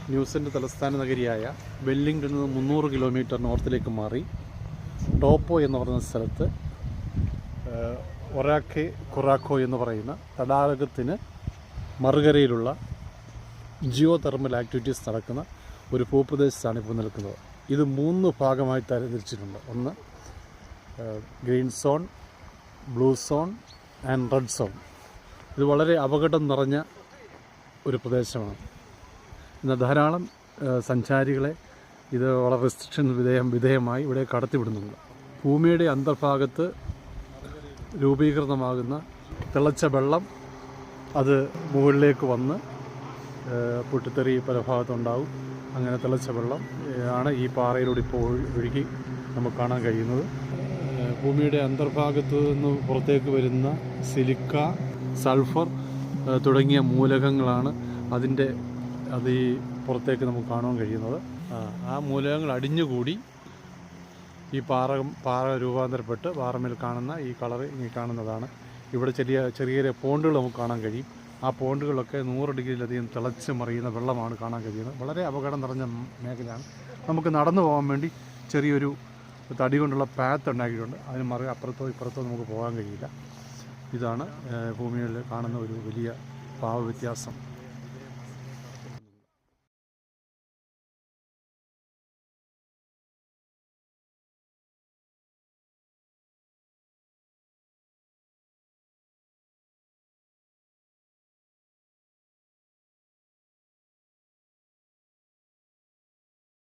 ന്യൂസിൻ്റെ തലസ്ഥാന നഗരിയായ വെല്ലിംഗ്ടണിൽ നിന്ന് 300 കിലോമീറ്റർ നോർത്തിലേക്ക് മാറി ടോപ്പോ എന്ന് പറയുന്ന സ്ഥലത്ത് ഒറാക്കെ കൊറാക്കോ എന്ന് പറയുന്ന തടാകത്തിന് മറുകരയിലുള്ള ജിയോ തെർമൽ ആക്ടിവിറ്റീസ് നടക്കുന്ന ഒരു ഭൂപ്രദേശത്താണ് ഇപ്പോൾ നിൽക്കുന്നത്. ഇത് 3 ഭാഗമായി തരംതിരിച്ചിട്ടുണ്ട്. ഒന്ന് green zone, blue zone and red zone. ഇത് വളരെ അപകടം നിറഞ്ഞ ഒരു പ്രദേശമാണ്. എന്നാൽ ധാരാളം സഞ്ചാരികളെ ഇത് വളരെ റെസ്ട്രിക്ഷൻ വിധേയമായി ഇവിടെ കടത്തിവിടുന്നുണ്ട്. ഭൂമിയുടെ അന്തർഭാഗത്ത് രൂപീകൃതമാകുന്ന തിളച്ച വെള്ളം അത് മുകളിലേക്ക് വന്ന് പൊട്ടിത്തെറി പല ഭാഗത്തുണ്ടാവും. അങ്ങനെ തിളച്ച വെള്ളം ആണ് ഈ പാറയിലൂടെ ഇപ്പോൾ ഒഴുകി നമുക്ക് കാണാൻ കഴിയുന്നത്. ഭൂമിയുടെ അന്തർഭാഗത്ത് നിന്ന് പുറത്തേക്ക് വരുന്ന സിലിക്ക, സൾഫർ തുടങ്ങിയ മൂലകങ്ങളാണ് അത് ഈ പുറത്തേക്ക് നമുക്ക് കാണാൻ കഴിയുന്നത്. ആ മൂലകങ്ങൾ അടിഞ്ഞുകൂടി ഈ പാറ രൂപാന്തരപ്പെട്ട് പാറമേൽ കാണുന്ന ഈ കളറ് ഇങ്ങനെ കാണുന്നതാണ്. ഇവിടെ ചെറിയ ചെറിയ പോണ്ടുകൾ നമുക്ക് കാണാൻ കഴിയും. ആ പോണ്ടുകളൊക്കെ 100 ഡിഗ്രിയിലധികം തിളച്ച് മറിയുന്ന വെള്ളമാണ് കാണാൻ കഴിയുന്നത്. വളരെ അപകടം നിറഞ്ഞ മേഖലയാണ്. നമുക്ക് നടന്നു പോകാൻ വേണ്ടി ചെറിയൊരു തടി കൊണ്ടുള്ള പാത്ത് ഉണ്ടാക്കിയിട്ടുണ്ട്. അതിന് അപ്പുറത്തോ ഇപ്പുറത്തോ നമുക്ക് പോകാൻ കഴിയില്ല. ഇതാണ് ഭൂമിയിൽ കാണുന്ന ഒരു വലിയ ഭാവവ്യത്യാസം.